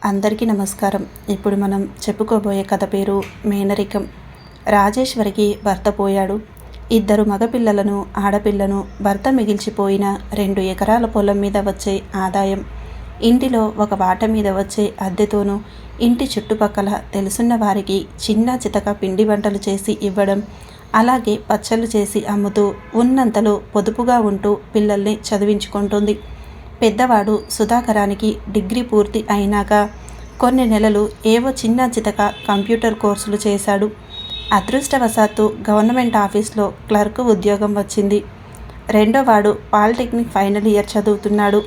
అందరికీ నమస్కారం. ఇప్పుడు మనం చెప్పుకోబోయే కథ పేరు మేనరికం. రాజేశ్వరికి భర్త పోయాడు. 2 మగపిల్లలను, ఆడపిల్లను, భర్త మిగిల్చిపోయిన 2 ఎకరాల పొలం మీద వచ్చే ఆదాయం, ఇంటిలో ఒక వాట మీద వచ్చే అద్దెతోనూ ఇంటి చుట్టుపక్కల తెలుసున్న వారికి చిన్న చితక పిండి వంటలు చేసి ఇవ్వడం, అలాగే పచ్చళ్ళు చేసి అమ్ముతూ ఉన్నంతలో పొదుపుగా ఉంటూ పిల్లల్ని చదివించుకుంటుంది. పెద్దవాడు సుధాకరానికి డిగ్రీ పూర్తి అయినాక కొన్ని నెలలు ఏవో చిన్న చితక కంప్యూటర్ కోర్సులు చేశాడు. అదృష్టవశాత్తు గవర్నమెంట్ ఆఫీస్లో క్లర్క్ ఉద్యోగం వచ్చింది. రెండోవాడు పాలిటెక్నిక్ ఫైనల్ ఇయర్ చదువుతున్నాడు.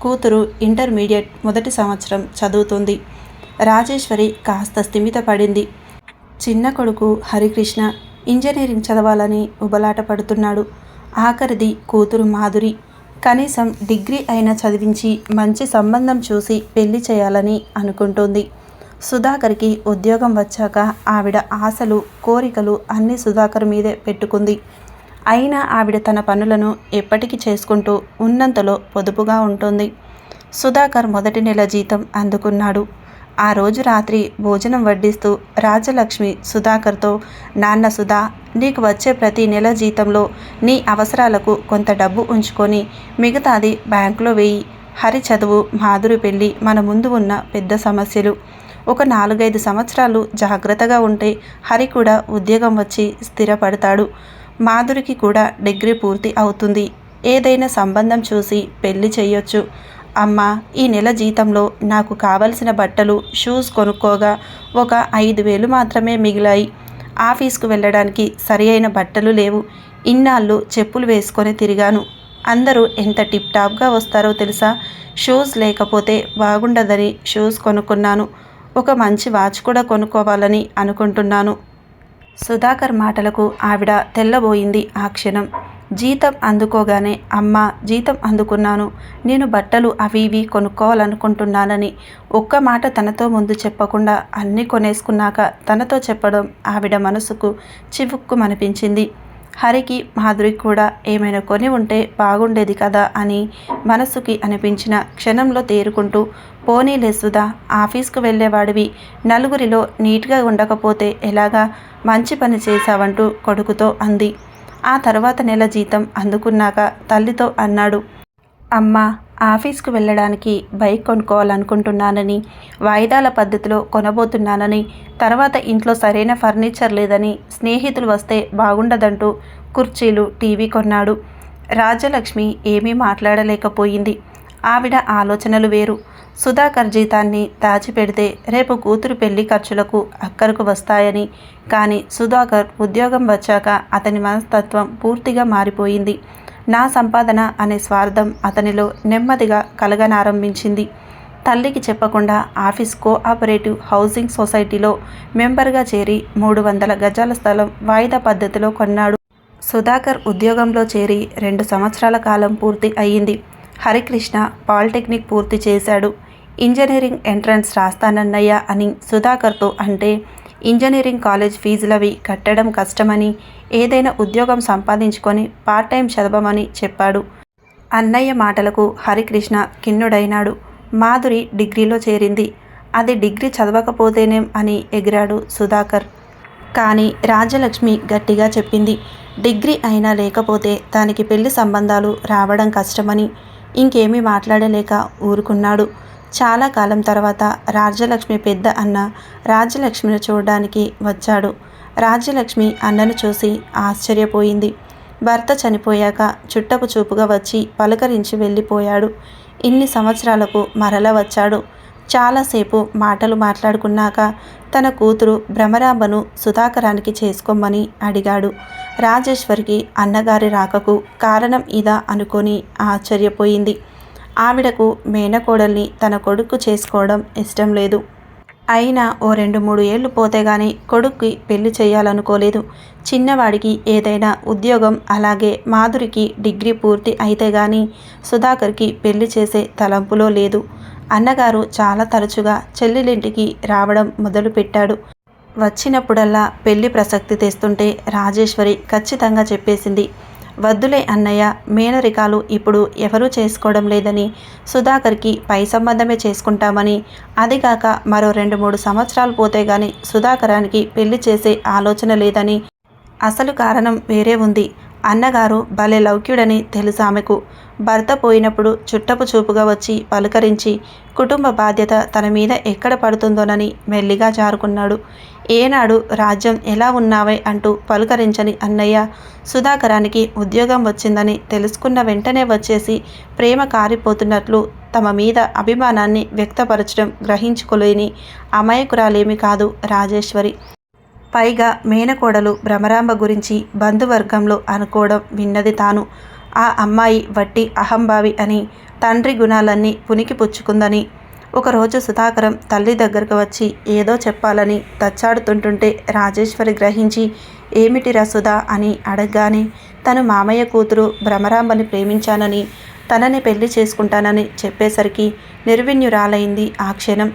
కూతురు ఇంటర్మీడియట్ మొదటి సంవత్సరం చదువుతుంది. రాజేశ్వరి కాస్త స్థిమిత పడింది. చిన్న కొడుకు హరికృష్ణ ఇంజనీరింగ్ చదవాలని ఉబలాట పడుతున్నాడు. ఆఖరిది కూతురు మాధురి. కనీసం డిగ్రీ అయినా చదివించి మంచి సంబంధం చూసి పెళ్లి చేయాలని అనుకుంటోంది. సుధాకర్కి ఉద్యోగం వచ్చాక ఆవిడ ఆశలు, కోరికలు అన్నీ సుధాకర్ మీదే పెట్టుకుంది. అయినా ఆవిడ తన పనులను ఎప్పటికీ చేసుకుంటూ ఉన్నంతలో పొదుపుగా ఉంటుంది. సుధాకర్ మొదటి నెల జీతం అందుకున్నాడు. ఆ రోజు రాత్రి భోజనం వడ్డిస్తూ రాజలక్ష్మి సుధాకర్తో, నాన్న సుధా, నీకు వచ్చే ప్రతి నెల జీతంలో నీ అవసరాలకు కొంత డబ్బు ఉంచుకొని మిగతాది బ్యాంకులో వేయి. హరి చదువు, మాధురి పెళ్ళి మన ముందు ఉన్న పెద్ద సమస్యలు. ఒక 4-5 సంవత్సరాలు జాగ్రత్తగా ఉంటే హరి కూడా ఉద్యోగం వచ్చి స్థిరపడతాడు. మాధురికి కూడా డిగ్రీ పూర్తి అవుతుంది. ఏదైనా సంబంధం చూసి పెళ్లి చెయ్యొచ్చు. అమ్మా, ఈ నెల జీతంలో నాకు కావలసిన బట్టలు, షూస్ కొనుక్కోగా ఒక 5,000 మాత్రమే మిగిలాయి. ఆఫీస్కు వెళ్ళడానికి సరి అయిన బట్టలు లేవు. ఇన్నాళ్ళు చెప్పులు వేసుకొని తిరిగాను. అందరూ ఎంత టిప్ టాప్గా వస్తారో తెలుసా? షూస్ లేకపోతే బాగుండదని షూస్ కొనుక్కున్నాను. ఒక మంచి వాచ్ కూడా కొనుక్కోవాలని అనుకుంటున్నాను. సుధాకర్ మాటలకు ఆవిడ తెల్లబోయింది. ఆ క్షణం జీతం అందుకోగానే, అమ్మ, జీతం అందుకున్నాను, నేను బట్టలు అవి ఇవి కొనుక్కోవాలనుకుంటున్నానని ఒక్క మాట తనతో ముందు చెప్పకుండా అన్నీ కొనేసుకున్నాక తనతో చెప్పడం ఆవిడ మనసుకు చివుక్కుమనిపించింది. హరికి, మాధురికి కూడా ఏమైనా కొని ఉంటే బాగుండేది కదా అని మనసుకి అనిపించిన క్షణంలో తేరుకుంటూ, పోనీలే సుధా, ఆఫీస్కు వెళ్ళేవాడివి, నలుగురిలో నీట్గా ఉండకపోతే ఎలాగా, మంచి పని చేశావంటూ కొడుకుతో అంది. ఆ తర్వాత నెల జీతం అందుకున్నాక తల్లితో అన్నాడు, అమ్మా, ఆఫీస్కు వెళ్ళడానికి బైక్ కొనుక్కోవాలనుకుంటున్నానని, వాయిదాల పద్ధతిలో కొనబోతున్నానని, తర్వాత ఇంట్లో సరైన ఫర్నిచర్ లేదని, స్నేహితులు వస్తే బాగుండదంటూ కుర్చీలు, టీవీ కొన్నాడు. రాజలక్ష్మి ఏమీ మాట్లాడలేకపోయింది. ఆవిడ ఆలోచనలు వేరు. సుధాకర్ జీతాన్ని దాచిపెడితే రేపు కూతురు పెళ్లి ఖర్చులకు అక్కరకు వస్తాయని. కానీ సుధాకర్ ఉద్యోగం వచ్చాక అతని మనస్తత్వం పూర్తిగా మారిపోయింది. నా సంపాదన అనే స్వార్థం అతనిలో నెమ్మదిగా కలగనారంభించింది. తల్లికి చెప్పకుండా ఆఫీస్ కోఆపరేటివ్ హౌసింగ్ సొసైటీలో మెంబర్గా చేరి 300 గజాల స్థలం వాయిదా పద్ధతిలో కొన్నాడు. సుధాకర్ ఉద్యోగంలో చేరి 2 సంవత్సరాల కాలం పూర్తి అయ్యింది. హరికృష్ణ పాలిటెక్నిక్ పూర్తి చేశాడు. ఇంజనీరింగ్ ఎంట్రన్స్ రాస్తానన్నయ్య అని సుధాకర్తో అంటే, ఇంజనీరింగ్ కాలేజ్ ఫీజులవి కట్టడం కష్టమని, ఏదైనా ఉద్యోగం సంపాదించుకొని పార్ట్ టైం చదవమని చెప్పాడు. అన్నయ్య మాటలకు హరికృష్ణ కిన్నుడైనాడు. మాధురి డిగ్రీలో చేరింది. అది డిగ్రీ చదవకపోతేనేం అని ఎగిరాడు సుధాకర్. కానీ రాజలక్ష్మి గట్టిగా చెప్పింది, డిగ్రీ అయినా లేకపోతే దానికి పెళ్లి సంబంధాలు రావడం కష్టమని. ఇంకేమీ మాట్లాడలేక ఊరుకున్నాడు. చాలా కాలం తర్వాత రాజలక్ష్మి పెద్ద అన్న రాజలక్ష్మిని చూడడానికి వచ్చాడు. రాజలక్ష్మి అన్నను చూసి ఆశ్చర్యపోయింది. భర్త చనిపోయాక చుట్టపు చూపుగా వచ్చి పలకరించి వెళ్ళిపోయాడు. ఇన్ని సంవత్సరాలకు మరల వచ్చాడు. చాలాసేపు మాటలు మాట్లాడుకున్నాక తన కూతురు భ్రమరాంబను సుధాకరానికి చేసుకోమని అడిగాడు. రాజేశ్వరికి అన్నగారి రాకకు కారణం ఇదా అనుకొని ఆశ్చర్యపోయింది. ఆవిడకు మేనకోడల్ని తన కొడుకు చేసుకోవడం ఇష్టం లేదు. అయినా ఓ 2-3 ఏళ్ళు పోతే గానీ కొడుక్కి పెళ్లి చేయాలనుకోలేదు. చిన్నవాడికి ఏదైనా ఉద్యోగం, అలాగే మాధురికి డిగ్రీ పూర్తి అయితే గానీ సుధాకర్కి పెళ్లి చేసే తలంపులో లేదు. అన్నగారు చాలా తరచుగా చెల్లెలింటికి రావడం మొదలుపెట్టాడు. వచ్చినప్పుడల్లా పెళ్లి ప్రసక్తి తెస్తుంటే రాజేశ్వరి ఖచ్చితంగా చెప్పేసింది, వద్దులే అన్నయ్య, మేనరికాలు ఇప్పుడు ఎవరూ చేసుకోవడం లేదని, సుధాకర్కి పై సంబంధమే చేసుకుంటామని, అదిగాక మరో 2-3 సంవత్సరాలు పోతే గాని సుధాకరానికి పెళ్లి చేసే ఆలోచన లేదని, అసలు కారణం వేరే ఉంది. అన్నగారు భలే లౌక్యుడని తెలుసు ఆమెకు. భర్త పోయినప్పుడు చుట్టపు చూపుగా వచ్చి పలుకరించి కుటుంబ బాధ్యత తన మీద ఎక్కడ పడుతుందోనని మెల్లిగా జారుకున్నాడు. ఏనాడు రాజ్యం ఎలా ఉన్నావే అంటూ పలుకరించని అన్నయ్య సుధాకరానికి ఉద్యోగం వచ్చిందని తెలుసుకున్న వెంటనే వచ్చేసి ప్రేమ కారిపోతున్నట్లు తమ మీద అభిమానాన్ని వ్యక్తపరచడం గ్రహించుకోలేని అమాయకురాలేమి కాదు రాజేశ్వరి. పైగా మేనకోడలు భ్రమరాంబ గురించి బంధువర్గంలో అనుకోవడం విన్నది తాను. ఆ అమ్మాయి వట్టి అహంభావి అని, తండ్రి గుణాలన్నీ పునికి పుచ్చుకుందని. ఒకరోజు సుధాకరం తల్లి దగ్గరకు వచ్చి ఏదో చెప్పాలని తచ్చాడుతుంటుంటే రాజేశ్వరి గ్రహించి ఏమిటిరా సుధా అని అడగగానే తను మామయ్య కూతురు భ్రమరాంబని ప్రేమించానని, తనని పెళ్లి చేసుకుంటానని చెప్పేసరికి నిర్విణ్యురాలైంది ఆ క్షణం.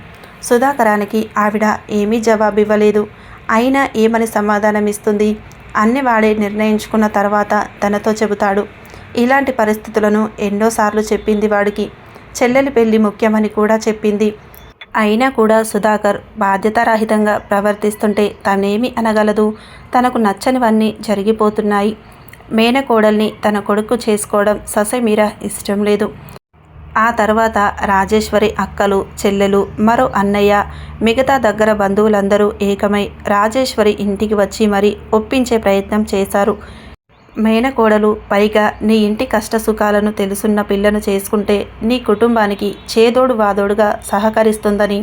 సుధాకరానికి ఆవిడ ఏమీ జవాబివ్వలేదు. అయినా ఏమని సమాధానమిస్తుంది? అన్ని వాడే నిర్ణయించుకున్న తర్వాత తనతో చెబుతాడు. ఇలాంటి పరిస్థితులను ఎన్నోసార్లు చెప్పింది వాడికి. చెల్లెలి పెళ్లి ముఖ్యమని కూడా చెప్పింది. అయినా కూడా సుధాకర్ బాధ్యతారహితంగా ప్రవర్తిస్తుంటే తనేమి అనగలదు? తనకు నచ్చనివన్నీ జరిగిపోతున్నాయి. మేనకోడల్ని తన కొడుకు చేసుకోవడం ససేమిరా ఇష్టం లేదు. ఆ తర్వాత రాజేశ్వరి అక్కలు, చెల్లెలు, మరో అన్నయ్య, మిగతా దగ్గర బంధువులందరూ ఏకమై రాజేశ్వరి ఇంటికి వచ్చి మరీ ఒప్పించే ప్రయత్నం చేశారు. మేనకోడలు పైగా నీ ఇంటి కష్టసుఖాలను తెలుసున్న పిల్లను చేసుకుంటే నీ కుటుంబానికి చేదోడు వాదోడుగా సహకరిస్తుందని,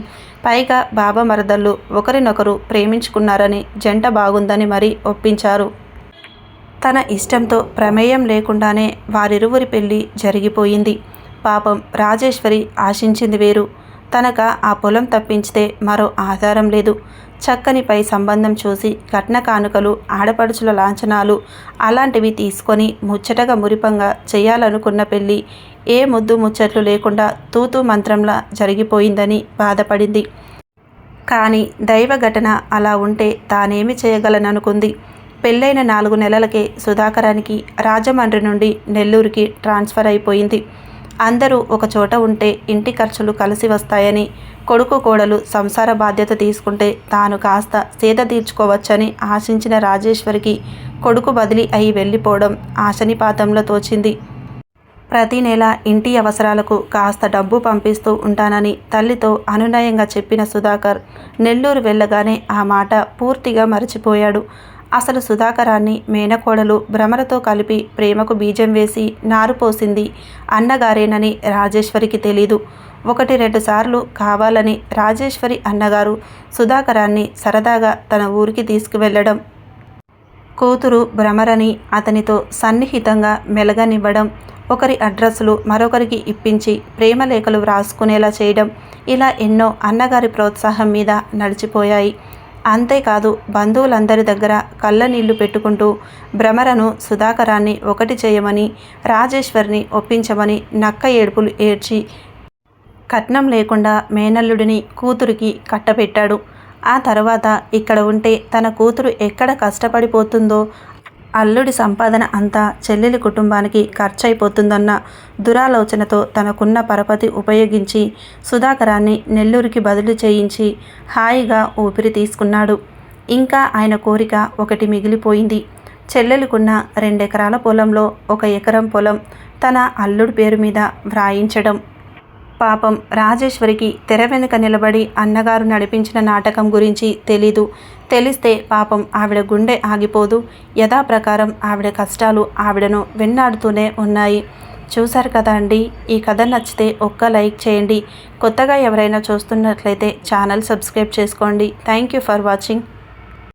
పైగా బాబామరదళ్ళు ఒకరినొకరు ప్రేమించుకున్నారని, జంట బాగుందని మరీ ఒప్పించారు. తన ఇష్టంతో ప్రమేయం లేకుండానే వారిరువురి పెళ్లి జరిగిపోయింది. పాపం రాజేశ్వరి ఆశించింది వేరు. తనక ఆ పొలం తప్పించితే మరో ఆధారం లేదు. చక్కని పై సంబంధం చూసి కట్న కానుకలు, ఆడపడుచుల లాంఛనాలు అలాంటివి తీసుకొని ముచ్చటగా మురిపంగా చేయాలనుకున్న పెళ్ళి ఏ ముద్దు ముచ్చట్లు లేకుండా తూతూ మంత్రంలా జరిగిపోయిందని బాధపడింది. కానీ దైవ ఘటన అలా ఉంటే తానేమి చేయగలననుకుంది. పెళ్ళైన 4 నెలలకే సుధాకరానికి రాజమండ్రి నుండి నెల్లూరుకి ట్రాన్స్ఫర్ అయిపోయింది. అందరూ ఒక చోట ఉంటే ఇంటి ఖర్చులు కలిసి వస్తాయని, కొడుకు కోడలు సంసార బాధ్యత తీసుకుంటే తాను కాస్త సేద తీర్చుకోవచ్చని ఆశించిన రాజేశ్వరికి కొడుకు బదిలీ అయి వెళ్ళిపోవడం ఆశనిపాతంలో తోచింది. ప్రతి నెల ఇంటి అవసరాలకు కాస్త డబ్బు పంపిస్తూ ఉంటానని తల్లితో అనునయంగా చెప్పిన సుధాకర్ నెల్లూరు వెళ్ళగానే ఆ మాట పూర్తిగా మరచిపోయాడు. అసలు సుధాకరాన్ని మేనకోడలు భ్రమరతో కలిపి ప్రేమకు బీజం వేసి నారు పోసింది అన్నగారేనని రాజేశ్వరికి తెలీదు. 1-2 సార్లు కావాలని రాజేశ్వరి అన్నగారు సుధాకరాన్ని సరదాగా తన ఊరికి తీసుకువెళ్ళడం, కూతురు భ్రమరని అతనితో సన్నిహితంగా మెలగనివ్వడం, ఒకరి అడ్రస్లు మరొకరికి ఇప్పించి ప్రేమలేఖలు వ్రాసుకునేలా చేయడం, ఇలా ఎన్నో అన్నగారి ప్రోత్సాహం మీద నడిచిపోయాయి. అంతేకాదు బంధువులందరి దగ్గర కళ్ళనీళ్లు పెట్టుకుంటూ భ్రమరను సుధాకరాన్ని ఒకటి చేయమని, రాజేశ్వరిని ఒప్పించమని నక్క ఏడుపులు ఏడ్చి కట్నం లేకుండా మేనల్లుడిని కూతురికి కట్టబెట్టాడు. ఆ తర్వాత ఇక్కడ ఉంటే తన కూతురు ఎక్కడ కష్టపడిపోతుందో, అల్లుడి సంపాదన అంతా చెల్లెలి కుటుంబానికి ఖర్చయిపోతుందన్న దురాలోచనతో తనకున్న పరపతి ఉపయోగించి సుధాకరాన్ని నెల్లూరుకి బదిలీ చేయించి హాయిగా ఊపిరి తీసుకున్నాడు. ఇంకా ఆయన కోరిక ఒకటి మిగిలిపోయింది. చెల్లెలికున్న 2 ఎకరాల పొలంలో 1 ఎకరం పొలం తన అల్లుడి పేరు మీద వ్రాయించడం. పాపం రాజేశ్వరికి తెర వెనుక నిలబడి అన్నగారు నడిపించిన నాటకం గురించి తెలీదు. తెలిస్తే పాపం ఆవిడ గుండె ఆగిపోదు. యథాప్రకారం ఆవిడ కష్టాలు ఆవిడను వెన్నాడుతూనే ఉన్నాయి. చూశారు కదా అండి. ఈ కథ నచ్చితే ఒక్క లైక్ చేయండి. కొత్తగా ఎవరైనా చూస్తున్నట్లయితే ఛానల్ సబ్స్క్రైబ్ చేసుకోండి. Thank you for watching.